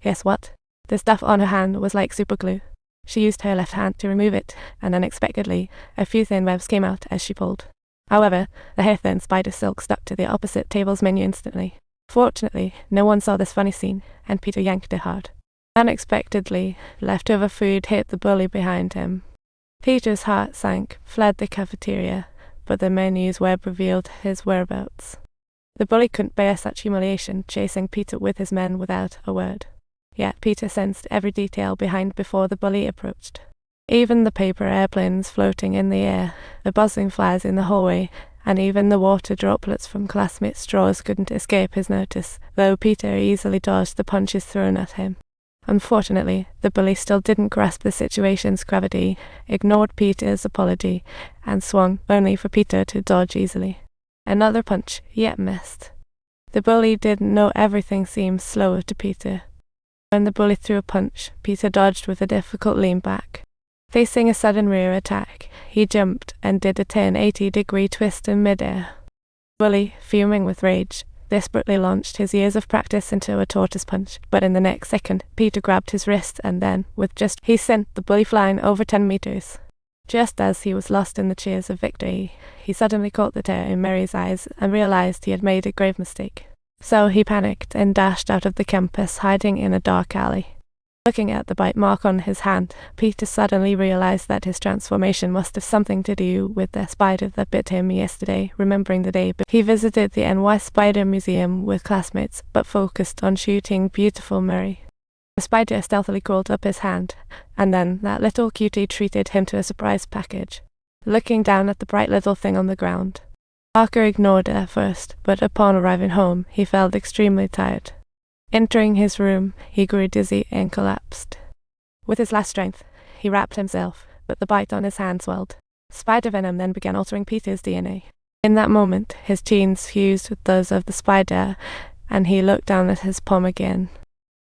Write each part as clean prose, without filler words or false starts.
Guess what? The stuff on her hand was like super glue. She used her left hand to remove it, and unexpectedly, a few thin webs came out as she pulled. However, the hair-thin spider silk stuck to the opposite table's menu instantly. Fortunately, no one saw this funny scene, and Peter yanked it hard. Unexpectedly, leftover food hit the bully behind him. Peter's heart sank, fled the cafeteria, but the menu's web revealed his whereabouts. The bully couldn't bear such humiliation, chasing Peter with his men without a word. Yet Peter sensed every detail behind before the bully approached. Even the paper airplanes floating in the air, the buzzing flies in the hallway, and even the water droplets from classmates' straws couldn't escape his notice, though Peter easily dodged the punches thrown at him. Unfortunately, the bully still didn't grasp the situation's gravity, ignored Peter's apology, and swung only for Peter to dodge easily. Another punch, yet missed. The bully didn't know everything seemed slower to Peter. When the bully threw a punch, Peter dodged with a difficult lean back. Facing a sudden rear attack, he jumped and did a 180-degree twist in midair. The bully, fuming with rage, desperately launched his years of practice into a tortoise punch, but in the next second, Peter grabbed his wrist and then, he sent the bully flying over 10 meters. Just as he was lost in the cheers of victory, he suddenly caught the tear in Mary's eyes and realized he had made a grave mistake. So he panicked and dashed out of the campus, hiding in a dark alley. Looking at the bite mark on his hand, Peter suddenly realized that his transformation must have something to do with the spider that bit him yesterday, remembering the day he visited the NY Spider Museum with classmates, but focused on shooting beautiful Mary. The spider stealthily crawled up his hand, and then that little cutie treated him to a surprise package. Looking down at the bright little thing on the ground, Parker ignored it at first, but upon arriving home, he felt extremely tired. Entering his room, he grew dizzy and collapsed. With his last strength, he wrapped himself, but the bite on his hand swelled. Spider venom then began altering Peter's DNA. In that moment, his genes fused with those of the spider, and he looked down at his palm again.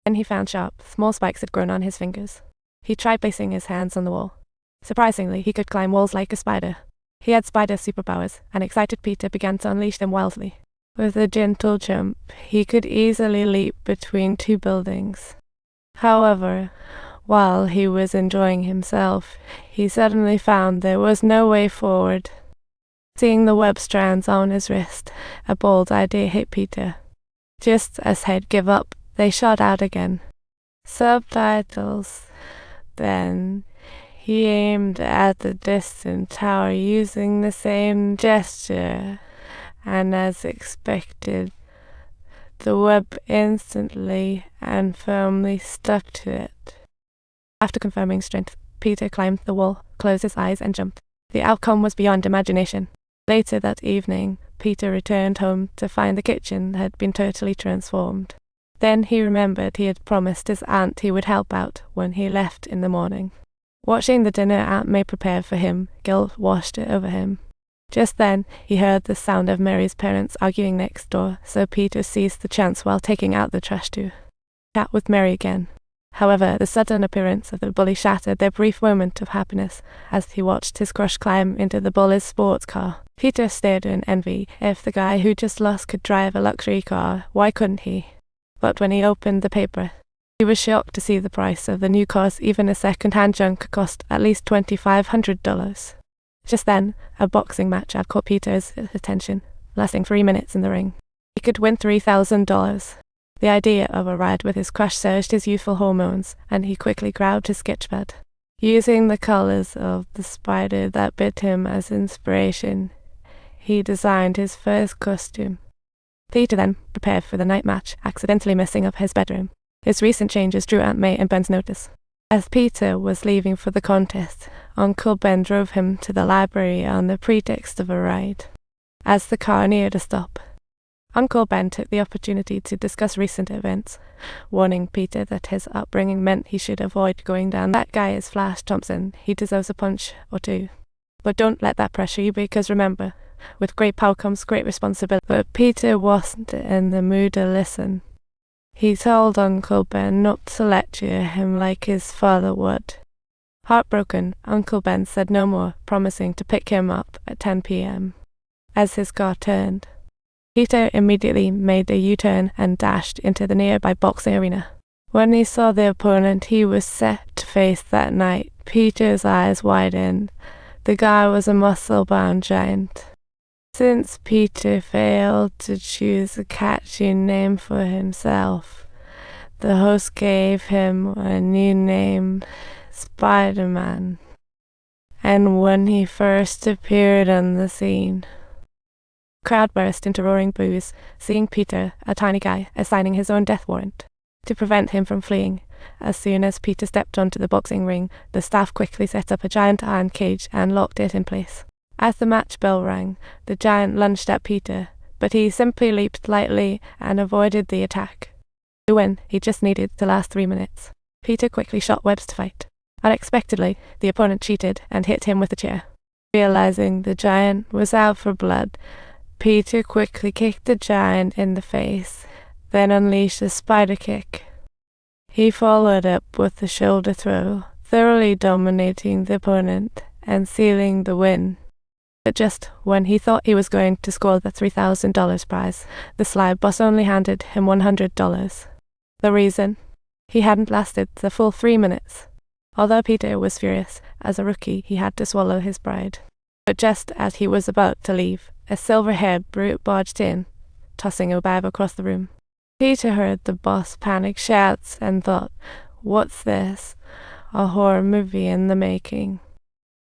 Then he found sharp, small spikes had grown on his fingers. He tried placing his hands on the wall. Surprisingly, he could climb walls like a spider. He had spider superpowers, and excited Peter began to unleash them wildly. With a gentle jump, he could easily leap between two buildings. However, while he was enjoying himself, he suddenly found there was no way forward. Seeing the web strands on his wrist, a bold idea hit Peter. Just as he'd give up, they shot out again. Subtitles. Then he aimed at the distant tower using the same gesture, and as expected, the web instantly and firmly stuck to it. After confirming strength, Peter climbed the wall, closed his eyes, and jumped. The outcome was beyond imagination. Later that evening, Peter returned home to find the kitchen had been totally transformed. Then he remembered he had promised his aunt he would help out when he left in the morning. Watching the dinner Aunt May prepared for him, guilt washed over him. Just then, he heard the sound of Mary's parents arguing next door, so Peter seized the chance while taking out the trash to chat with Mary again. However, the sudden appearance of the bully shattered their brief moment of happiness as he watched his crush climb into the bully's sports car. Peter stared in envy. If the guy who just lost could drive a luxury car, why couldn't he? But when he opened the paper, he was shocked to see the price of the new cars. Even a second-hand junk cost at least $2,500. Just then, a boxing match had caught Peter's attention, lasting 3 minutes in the ring. He could win $3,000. The idea of a ride with his crush surged his youthful hormones, and he quickly grabbed his sketchpad. Using the colors of the spider that bit him as inspiration, he designed his first costume. Peter then prepared for the night match, accidentally messing up his bedroom. His recent changes drew Aunt May and Ben's notice. As Peter was leaving for the contest, Uncle Ben drove him to the library on the pretext of a ride. As the car neared a stop, Uncle Ben took the opportunity to discuss recent events, warning Peter that his upbringing meant he should avoid going down that guy is Flash Thompson. He deserves a punch or two. But don't let that pressure you, because remember, with great power comes great responsibility. But Peter wasn't in the mood to listen. He told Uncle Ben not to lecture him like his father would. Heartbroken, Uncle Ben said no more, promising to pick him up at 10 p.m. As his car turned, Peter immediately made a U-turn and dashed into the nearby boxing arena. When he saw the opponent he was set to face that night, Peter's eyes widened. The guy was a muscle-bound giant. Since Peter failed to choose a catchy name for himself, the host gave him a new name, Spider-Man. And when he first appeared on the scene, the crowd burst into roaring boos, seeing Peter, a tiny guy, assigning his own death warrant to prevent him from fleeing. As soon as Peter stepped onto the boxing ring, the staff quickly set up a giant iron cage and locked it in place. As the match bell rang, the giant lunged at Peter, but he simply leaped lightly and avoided the attack. To win, he just needed to last 3 minutes. Peter quickly shot webs to fight. Unexpectedly, the opponent cheated and hit him with a chair. Realizing the giant was out for blood, Peter quickly kicked the giant in the face, then unleashed a spider kick. He followed up with a shoulder throw, thoroughly dominating the opponent and sealing the win. But just when he thought he was going to score the $3,000 prize, the sly boss only handed him $100. The reason? He hadn't lasted the full 3 minutes. Although Peter was furious, as a rookie he had to swallow his pride. But just as he was about to leave, a silver-haired brute barged in, tossing a bag across the room. Peter heard the boss panic shouts and thought, "What's this? A horror movie in the making."